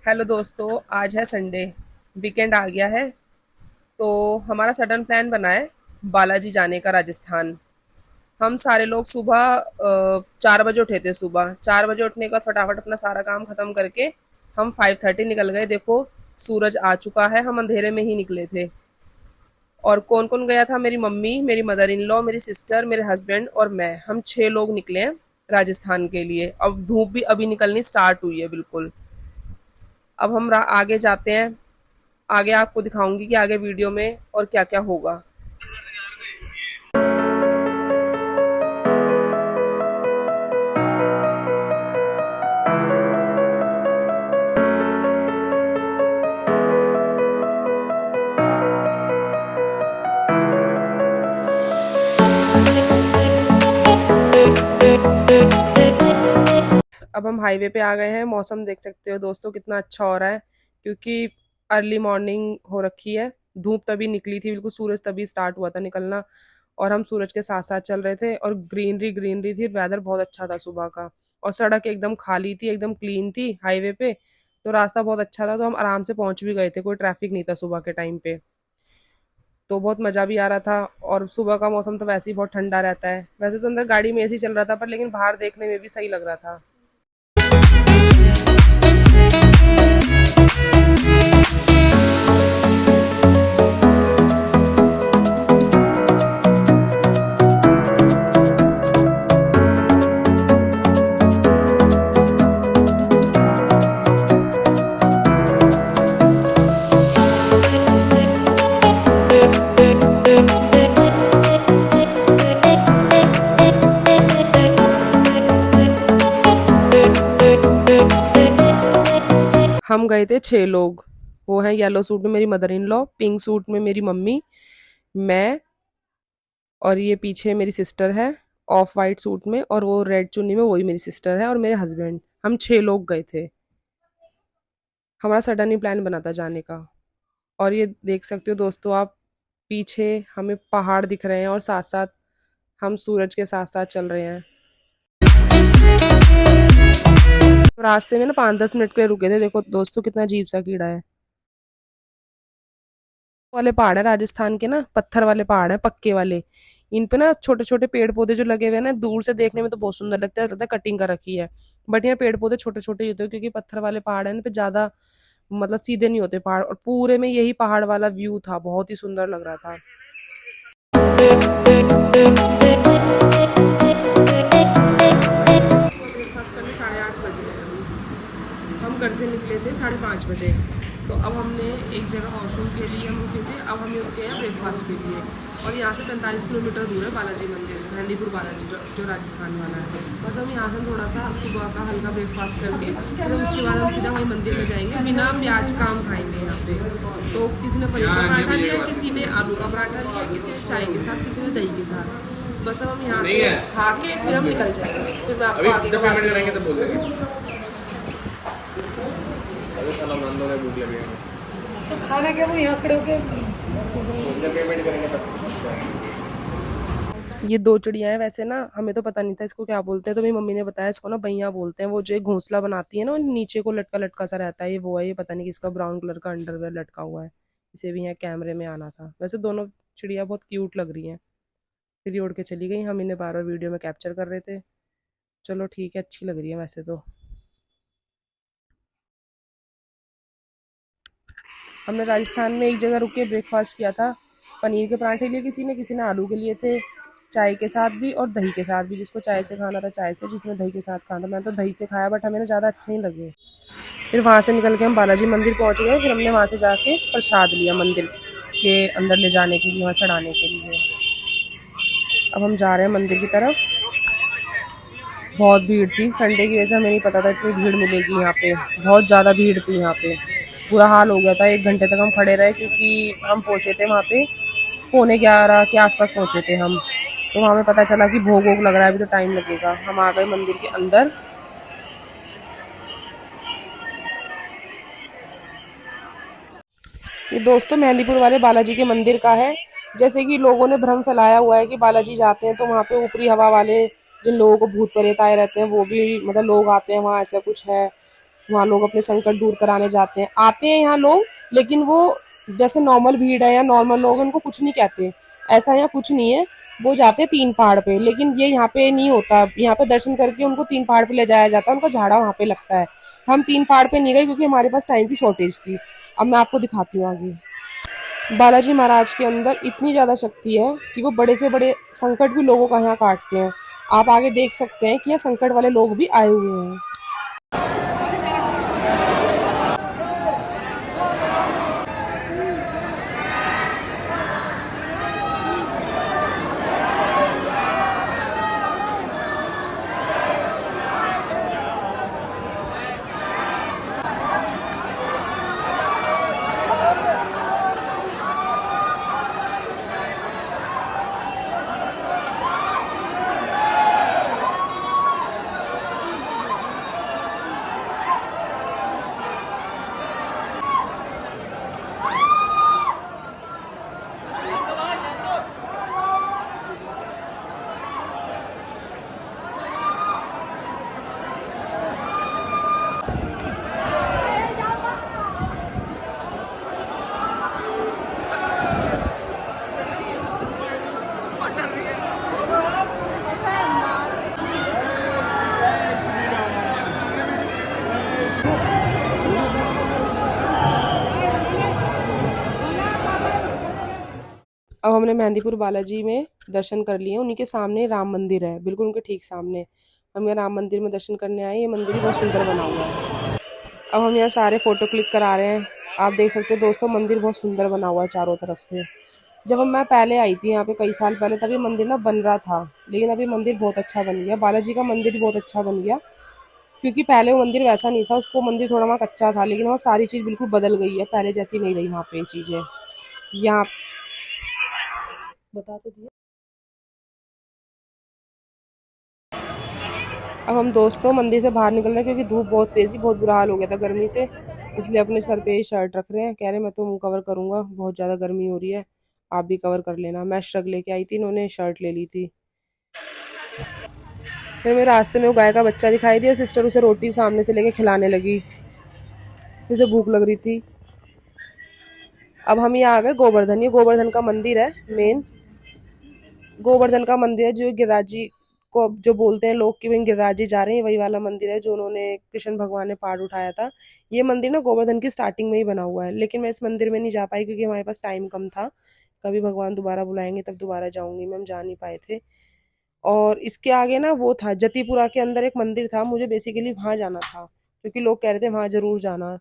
Hello दोस्तों, आज है संडे। वीकेंड आ गया है। तो हमारा सडन प्लान बना है बालाजी जाने का, राजस्थान। हम सारे लोग सुबह 4 बजे उठे थे। सुबह 4 बजे उठने के बाद फटाफट अपना सारा काम खत्म करके हम 5:30 निकल गए। देखो, सूरज आ चुका है, हम अंधेरे में ही निकले थे। और कौन कौन गया था? मेरी मम्मी, मेरी मदर इन लॉ, मेरी सिस्टर, मेरे हस्बैंड और मैं। हम 6 लोग निकले हैं राजस्थान के लिए। अब धूप भी अभी निकलनी स्टार्ट हुई है बिल्कुल। अब हम आगे जाते हैं। आगे आपको दिखाऊंगी कि आगे वीडियो में और क्या क्या होगा। अब हम हाईवे पे आ गए हैं। मौसम देख सकते हो दोस्तों कितना अच्छा हो रहा है, क्योंकि अर्ली मॉर्निंग हो रखी है। धूप तभी निकली थी बिल्कुल, सूरज तभी स्टार्ट हुआ था निकलना। और हम सूरज के साथ साथ चल रहे थे और ग्रीनरी ग्रीनरी थी। वेदर बहुत अच्छा था सुबह का। और सड़क एकदम खाली थी, एकदम क्लीन थी हाईवे पे। तो रास्ता बहुत अच्छा था, तो हम आराम से पहुंच भी गए थे। कोई ट्रैफिक नहीं था सुबह के टाइम पे। तो बहुत मज़ा भी आ रहा था। और सुबह का मौसम तो वैसे ही बहुत ठंडा रहता है। वैसे तो अंदर गाड़ी में एसी चल रहा था, पर लेकिन बाहर देखने में भी सही लग रहा था। हम गए थे 6 लोग। वो हैं येलो सूट में मेरी mother in law, pink suit में मेरी मम्मी, मैं, और ये पीछे मेरी सिस्टर है ऑफ वाइट सूट में, और वो रेड चुन्नी में वही मेरी सिस्टर है, और मेरे हस्बैंड। हम 6 लोग गए थे। हमारा सडन ही प्लान बना था जाने का। और ये देख सकते हो दोस्तों आप, पीछे हमें पहाड़ दिख रहे हैं और साथ साथ हम सूरज के साथ साथ चल रहे हैं। रास्ते में ना 5-10 मिनट के लिए रुके थे। देखो दोस्तों कितना अजीब सा कीड़ा है। वाले पहाड़ है राजस्थान के, ना पत्थर वाले पहाड़ है पक्के वाले। इन पे ना छोटे छोटे पेड़ पौधे जो लगे हुए हैं ना, दूर से देखने में तो बहुत सुंदर लगता है, ऐसा लगता है कटिंग कर रखी है। बट यहाँ पेड़ पौधे छोटे छोटे ही होते हैं, क्योंकि पत्थर वाले पहाड़ है, इन पे ज्यादा मतलब सीधे नहीं होते पहाड़। और पूरे में यही पहाड़ वाला व्यू था, बहुत ही सुंदर लग रहा था। ब्रेकफास्ट करने 8:30 बजे हम घर से निकले थे 5:30 बजे। तो अब हमने एक जगह वॉशरूम के लिए हम रुके थे। अब हम रुके हैं ब्रेकफास्ट के लिए। और यहाँ से 45 किलोमीटर दूर है बालाजी मंदिर, मेहंदीपुर बालाजी, जो राजस्थान वाला है। बस हम यहाँ से थोड़ा सा सुबह का हल्का ब्रेकफास्ट करके फिर उसके बाद हम सीधा वही मंदिर में जाएंगे। बिना प्याज का हम खाएंगे यहाँ पे। तो किसी ने पनीर का पराठा लिया, किसी ने आलू का पराठा लिया, किसी ने चाय के साथ, किसी ने दही के साथ। बस अब हम यहाँ से खा के फिर हम निकल जाएंगे। फिर मैं आपको आगे जब पेमेंट करेंगे तो बोल देंगे। अरे साला नंदो ने भूख लगी है। तो खाना क्या वो यहाँ खड़े होके जब पेमेंट करेंगे तब। ये 2 चिड़िया हैं। वैसे ना हमें तो पता नहीं था इसको क्या बोलते हैं, तो मेरी मम्मी ने बताया इसको ना बैया बोलते हैं। वो जो एक घोंसला बनाती है ना, नीचे को लटका लटका सा रहता है, ये वो है। ये पता नहीं किसका ब्राउन कलर का अंडरवेयर लटका हुआ है। इसे भी यहाँ कैमरे में आना था। वैसे दोनों चिड़िया बहुत क्यूट लग रही हैं। फिर ये उड़ के चली गई। हम इन्हें बार बार वीडियो में कैप्चर कर रहे थे। चलो ठीक है, अच्छी लग रही है वैसे तो। हमने राजस्थान में एक जगह रुक के ब्रेकफास्ट किया था। पनीर के पराठे लिए किसी ने आलू के लिए थे, चाय के साथ भी और दही के साथ भी। जिसको चाय से खाना था चाय से, जिसने दही के साथ खाना था। मैंने तो दही से खाया, बट हमें ना ज़्यादा अच्छे नहीं लगे। फिर वहाँ से निकल के हम बालाजी मंदिर पहुँच गए। फिर हमने वहाँ से जाके प्रसाद लिया मंदिर के अंदर ले जाने के लिए, वहाँ चढ़ाने के लिए। अब हम जा रहे हैं मंदिर की तरफ। बहुत भीड़ थी संडे की वजह से, हमें नहीं पता था इतनी भीड़ मिलेगी यहाँ पे। बहुत ज़्यादा भीड़ थी यहाँ पे, बुरा हाल हो गया था। 1 घंटे तक हम खड़े रहे, क्योंकि हम पहुँचे थे वहाँ पे 11:15 के आसपास पहुँचे थे हम। तो वहाँ हमें पता चला कि भोग वोग लग रहा है, अभी तो टाइम लगेगा। हम आ गए मंदिर के अंदर। ये दोस्तों मेहंदीपुर वाले बालाजी के मंदिर का है। जैसे कि लोगों ने भ्रम फैलाया हुआ है कि बालाजी जाते हैं तो वहाँ पे ऊपरी हवा वाले जिन लोगों को भूत प्रेत आए रहते हैं, वो भी मतलब लोग आते हैं वहाँ, ऐसा कुछ है। वहाँ लोग अपने संकट दूर कराने जाते हैं, आते हैं यहाँ लोग, लेकिन वो जैसे नॉर्मल भीड़ है या नॉर्मल लोग हैं, उनको कुछ नहीं कहते, ऐसा यहाँ कुछ नहीं है। वो जाते हैं तीन पहाड़ पे, लेकिन ये यहाँ पे नहीं होता। यहाँ पे दर्शन करके उनको तीन पहाड़ पे ले जाया जाता है, उनका झाड़ा वहाँ पे लगता है। हम तीन पहाड़ पे नहीं गए क्योंकि हमारे पास टाइम की शॉर्टेज थी। अब मैं आपको दिखाती हूँ आगे। बालाजी महाराज के अंदर इतनी ज़्यादा शक्ति है कि वो बड़े से बड़े संकट भी लोगों का यहाँ काटते हैं। आप आगे देख सकते हैं कि यहाँ संकट वाले लोग भी आए हुए हैं। अब हमने मेहंदीपुर बालाजी में दर्शन कर लिए। उन्हीं के सामने राम मंदिर है, बिल्कुल उनके ठीक सामने। हम यहाँ राम मंदिर में दर्शन करने आए। ये मंदिर भी बहुत सुंदर बना हुआ है। अब हम यहाँ सारे फोटो क्लिक करा रहे हैं। आप देख सकते हो दोस्तों, मंदिर बहुत सुंदर बना हुआ है चारों तरफ से। जब मैं पहले आई थी यहाँ पे कई साल पहले, तभी मंदिर ना बन रहा था, लेकिन अभी मंदिर बहुत अच्छा बन गया। बालाजी का मंदिर भी बहुत अच्छा बन गया, क्योंकि पहले वो मंदिर वैसा नहीं था। उसको मंदिर थोड़ा वहाँ कच्चा था, लेकिन वहाँ सारी चीज़ बिल्कुल बदल गई है, पहले जैसी नहीं रही वहाँ पे चीज़ें। यहाँ बता तो दिया। अब हम दोस्तों मंदिर से बाहर निकल रहे हैं, क्योंकि धूप बहुत तेज़ी, बहुत बुरा हाल हो गया था गर्मी से। इसलिए अपने सर पे ही शर्ट रख रहे हैं। कह रहे मैं तो मुंह कवर करूंगा, बहुत ज़्यादा गर्मी हो रही है, आप भी कवर कर लेना। मैं श्रग लेके आई थी, इन्होंने शर्ट ले ली थी। फिर मेरे रास्ते में वो गाय का बच्चा दिखाई दिया, सिस्टर उसे रोटी सामने से लेके खिलाने लगी, उसे भूख लग रही थी। अब हम यहाँ आ गए गोवर्धन। ये गोवर्धन का मंदिर है मेन। गोवर्धन का मंदिर है, जो गिरिराज जी को जो बोलते हैं लोग कि वही गिरिराज जी जा रहे हैं, वही वाला मंदिर है जो उन्होंने कृष्ण भगवान ने पहाड़ उठाया था। ये मंदिर ना गोवर्धन की स्टार्टिंग में ही बना हुआ है, लेकिन मैं इस मंदिर में नहीं जा पाई क्योंकि हमारे पास टाइम कम था। कभी भगवान दोबारा बुलाएंगे तब दोबारा जाऊंगी मैं, हम जा नहीं पाए थे। और इसके आगे ना वो था जतीपुरा के अंदर एक मंदिर था, मुझे बेसिकली वहां जाना था, क्योंकि लोग कह रहे थे वहां जरूर जाना।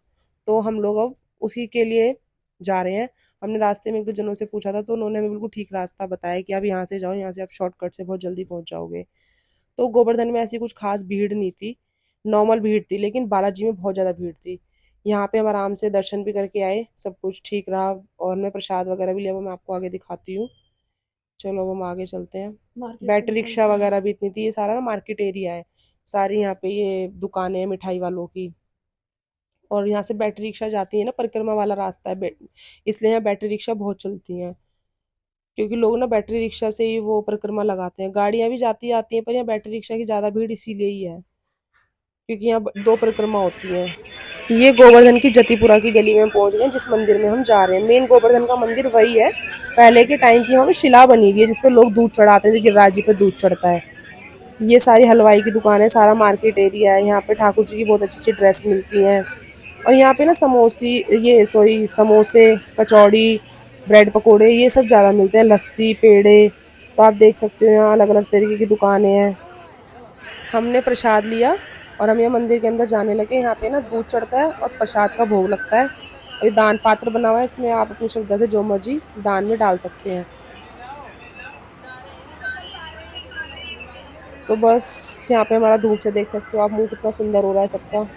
तो हम लोग अब उसी के लिए जा रहे हैं। हमने रास्ते में एक दो जनों से पूछा था, तो उन्होंने हमें बिल्कुल ठीक रास्ता बताया कि आप यहाँ से जाओ, यहाँ से आप शॉर्टकट से बहुत जल्दी पहुंच जाओगे। तो गोवर्धन में ऐसी कुछ खास भीड़ नहीं थी, नॉर्मल भीड़ थी, लेकिन बालाजी में बहुत ज़्यादा भीड़ थी। यहाँ पे हम आराम से दर्शन भी करके आए, सब कुछ ठीक रहा। और मैं प्रसाद वगैरह भी लिया, वो मैं आपको आगे दिखाती हूँ। चलो अब हम आगे चलते हैं। बैटरी रिक्शा वगैरह भी इतनी थी। ये सारा ना मार्केट एरिया है, सारी यहाँ पे ये दुकानें हैं मिठाई वालों की। और यहाँ से बैटरी रिक्शा जाती है ना, परिक्रमा वाला रास्ता है, इसलिए यहाँ बैटरी रिक्शा बहुत चलती हैं, क्योंकि लोग ना बैटरी रिक्शा से ही वो परिक्रमा लगाते हैं। गाड़ियाँ भी जाती आती हैं, पर यहाँ बैटरी रिक्शा की ज़्यादा भीड़ इसीलिए ही है, क्योंकि यहाँ दो परिक्रमा होती हैं। ये गोवर्धन की जतीपुरा की गली में पहुंच गए, जिस मंदिर में हम जा रहे हैं। मेन गोवर्धन का मंदिर वही है, पहले के टाइम की वहाँ पे शिला बनी हुई है जिसपे लोग दूध चढ़ाते हैं, जो गिरिराज जी पे दूध चढ़ता है। ये सारी हलवाई की दुकान है, सारा मार्केट एरिया है। यहाँ पे ठाकुर जी की बहुत अच्छी अच्छी ड्रेस मिलती हैं। और यहाँ पे ना समोसे, कचौड़ी, ब्रेड पकोड़े, ये सब ज़्यादा मिलते हैं, लस्सी, पेड़े। तो आप देख सकते हो यहाँ अलग अलग तरीके की दुकानें हैं। हमने प्रसाद लिया और हम यहाँ मंदिर के अंदर जाने लगे। यहाँ पे ना दूध चढ़ता है और प्रसाद का भोग लगता है। और ये दान पात्र बना हुआ है, इसमें आप अपनी श्रद्धा से जो मर्जी दान में डाल सकते हैं। तो बस यहाँ पे हमारा धूप से देख सकते हो आप, मुंह कितना सुंदर हो रहा है सबका।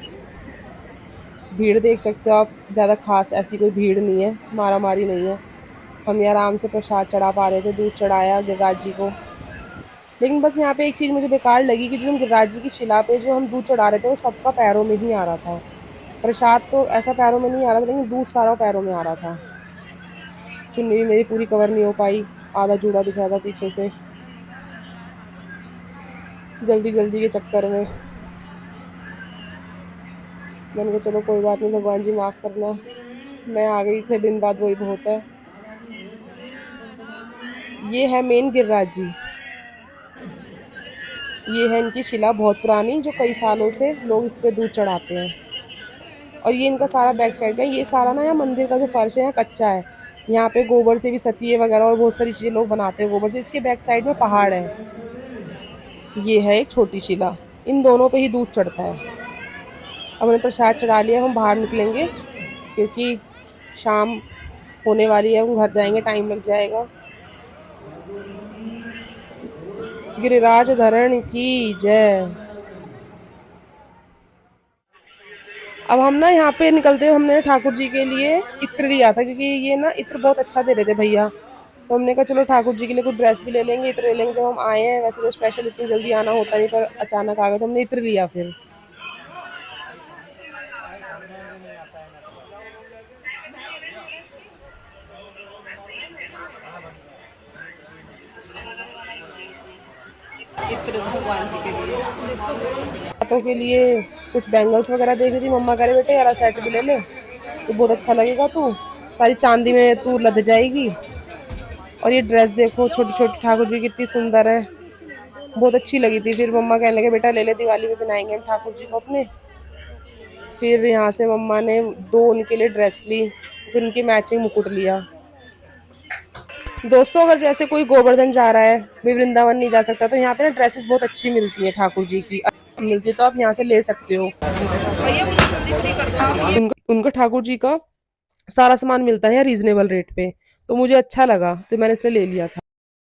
भीड़ देख सकते हो आप, ज़्यादा खास ऐसी कोई भीड़ नहीं है, मारा मारी नहीं है। हम यहाँ आराम से प्रसाद चढ़ा पा रहे थे, दूध चढ़ाया गिरिराज जी को। लेकिन बस यहाँ पे एक चीज़ मुझे बेकार लगी कि जो हम गिरिराज जी की शिला पे जो हम दूध चढ़ा रहे थे, वो सबका पैरों में ही आ रहा था। प्रसाद तो ऐसा पैरों में नहीं आ रहा था, लेकिन दूध सारा पैरों में आ रहा था। चुन्नी भी मेरी पूरी कवर नहीं हो पाई, आधा जूड़ा दिख रहा था पीछे से, जल्दी जल्दी के चक्कर में। मैंने कहा चलो कोई बात नहीं, भगवान जी माफ़ करना, मैं आ गई इतने दिन बाद, वही बहुत है। ये है मेन गिरिराज जी। ये है इनकी शिला बहुत पुरानी, जो कई सालों से लोग इस पे दूध चढ़ाते हैं। और ये इनका सारा बैक साइड का, ये सारा ना यहाँ मंदिर का जो फर्श है यहाँ कच्चा है। यहाँ पे गोबर से भी सतिये वगैरह और बहुत सारी चीजें लोग बनाते हैं गोबर से। इसके बैक साइड में पहाड़ है। ये है एक छोटी शिला, इन दोनों पे ही दूध चढ़ता है। अब हमने प्रसाद चढ़ा लिया, हम बाहर निकलेंगे क्योंकि शाम होने वाली है, हम घर जाएंगे, टाइम लग जाएगा। गिरिराज धरण की जय। अब हम ना यहाँ पे निकलते हुए हमने ठाकुर जी के लिए इत्र लिया था, क्योंकि ये ना इत्र बहुत अच्छा दे रहे थे भैया। तो हमने कहा चलो ठाकुर जी के लिए कुछ ड्रेस भी ले लेंगे, इत्र ले लेंगे। जब हम आए हैं, वैसे तो स्पेशल इतनी जल्दी आना होता नहीं, पर अचानक आ गए तो हमने इत्र लिया फिर। इत्र भगवान जी के लिए, हाथों के लिए कुछ बैंगल्स वगैरह देख रही थी। मम्मा कह रहे बेटे यार सेट भी ले ले, तो बहुत अच्छा लगेगा, तू सारी चांदी में तू लद जाएगी। और ये ड्रेस देखो, छोटी छोटी ठाकुर जी कितनी सुंदर है, बहुत अच्छी लगी थी। फिर मम्मा कहने लगे बेटा ले ले, दिवाली में पहनाएंगे हम ठाकुर जी को अपने। फिर यहाँ से मम्मा ने दो उनके लिए ड्रेस ली, फिर उनकी मैचिंग मुकुट लिया। दोस्तों, अगर जैसे कोई गोवर्धन जा रहा है, भी वृंदावन नहीं जा सकता, तो यहाँ पे ना ड्रेसेस बहुत अच्छी मिलती है ठाकुर जी की, मिलती है, तो आप यहाँ से ले सकते हो। भैया मुझे जल्दी फ्री कर दो आप ये। उनका ठाकुर जी का सारा सामान मिलता है रीजनेबल रेट पे, तो मुझे अच्छा लगा, तो मैंने इसलिए ले लिया था।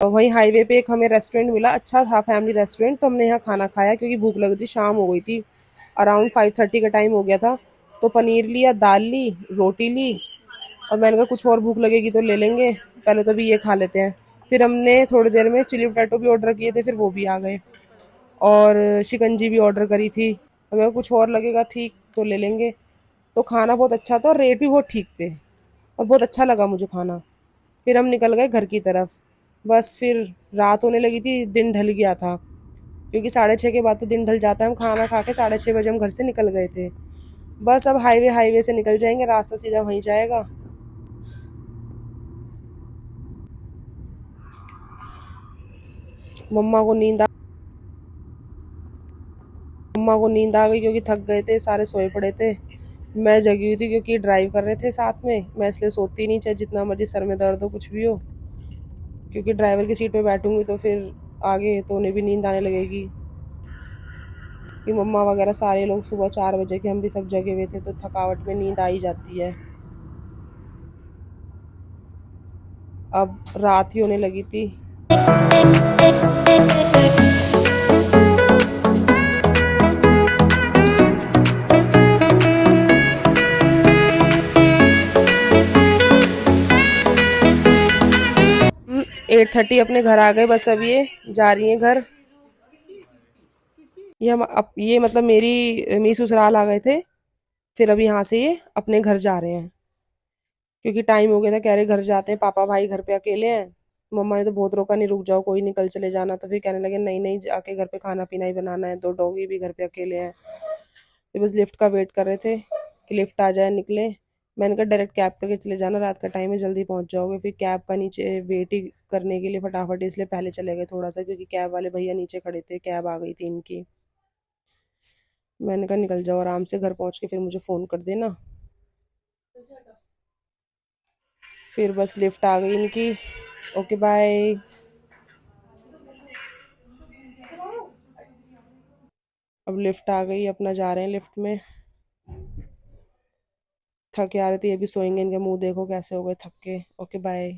और वहीं हाईवे पे एक हमें रेस्टोरेंट मिला, अच्छा था, फैमिली रेस्टोरेंट, तो हमने यहाँ खाना खाया क्योंकि भूख लग रही थी, शाम हो गई थी, अराउंड 5:30 का टाइम हो गया था। तो पनीर लिया, दाल ली, रोटी ली, और मैंने कहा कुछ और भूख लगेगी तो ले लेंगे, पहले तो भी ये खा लेते हैं। फिर हमने थोड़ी देर में चिली पोटैटो भी ऑर्डर किए थे, फिर वो भी आ गए। और शिकंजी भी ऑर्डर करी थी, हमें कुछ और लगेगा ठीक तो ले लेंगे। तो खाना बहुत अच्छा था और रेट भी बहुत ठीक थे, और बहुत अच्छा लगा मुझे खाना। फिर हम निकल गए घर की तरफ। बस फिर रात होने लगी थी, दिन ढल गया था, क्योंकि 6:30 के बाद तो दिन ढल जाता है। हम खाना खा के 6:30 बजे हम घर से निकल गए थे। बस अब हाईवे से निकल जाएंगे, रास्ता सीधा वहीं जाएगा। मम्मा को नींद आ मम्मा को नींद आ गई क्योंकि थक गए थे, सारे सोए पड़े थे। मैं जगी हुई थी क्योंकि ड्राइव कर रहे थे साथ में, मैं इसलिए सोती नहीं, चाहे जितना मर्जी सर में दर्द हो, कुछ भी हो, क्योंकि ड्राइवर की सीट पे बैठूंगी तो फिर आगे तो उन्हें भी नींद आने लगेगी। कि मम्मा वगैरह सारे लोग सुबह 4 बजे के, हम भी सब जगे हुए थे, तो थकावट में नींद आ ही जाती है। अब रात ही होने लगी थी। 8:30 अपने घर आ गए, बस अब ये जा रही है घर। ये मतलब मेरी ससुराल आ गए थे, फिर अब यहाँ से ये अपने घर जा रहे हैं, क्योंकि टाइम हो गया था, कह रहे घर जाते हैं, पापा भाई घर पे अकेले हैं। मम्मा ने तो बहुत रोका, नहीं रुक जाओ कोई नहीं, कल चले जाना, तो फिर कहने लगे नहीं नहीं, जाके घर पे खाना पीना ही बनाना है, दो डॉगी भी घर पे अकेले हैं। फिर बस लिफ्ट का वेट कर रहे थे कि लिफ्ट आ जाए, निकले। मैंने कहा डायरेक्ट कैब करके चले जाना, रात का टाइम है, जल्दी पहुंच जाओगे। फिर कैब का नीचे वेट ही करने के लिए फटाफट इसलिए पहले चले गए थोड़ा सा, क्योंकि कैब वाले भैया नीचे खड़े थे, कैब आ गई थी इनकी। मैंने कहा निकल जाओ आराम से, घर पहुंच के फिर मुझे फ़ोन कर देना। फिर बस लिफ्ट आ गई इनकी। Okay bye. अब लिफ्ट आ गई, अपना जा रहे हैं लिफ्ट में। थक आ रहे थे, ये भी सोएंगे, इनके मुंह देखो कैसे हो गए थक के। Okay bye.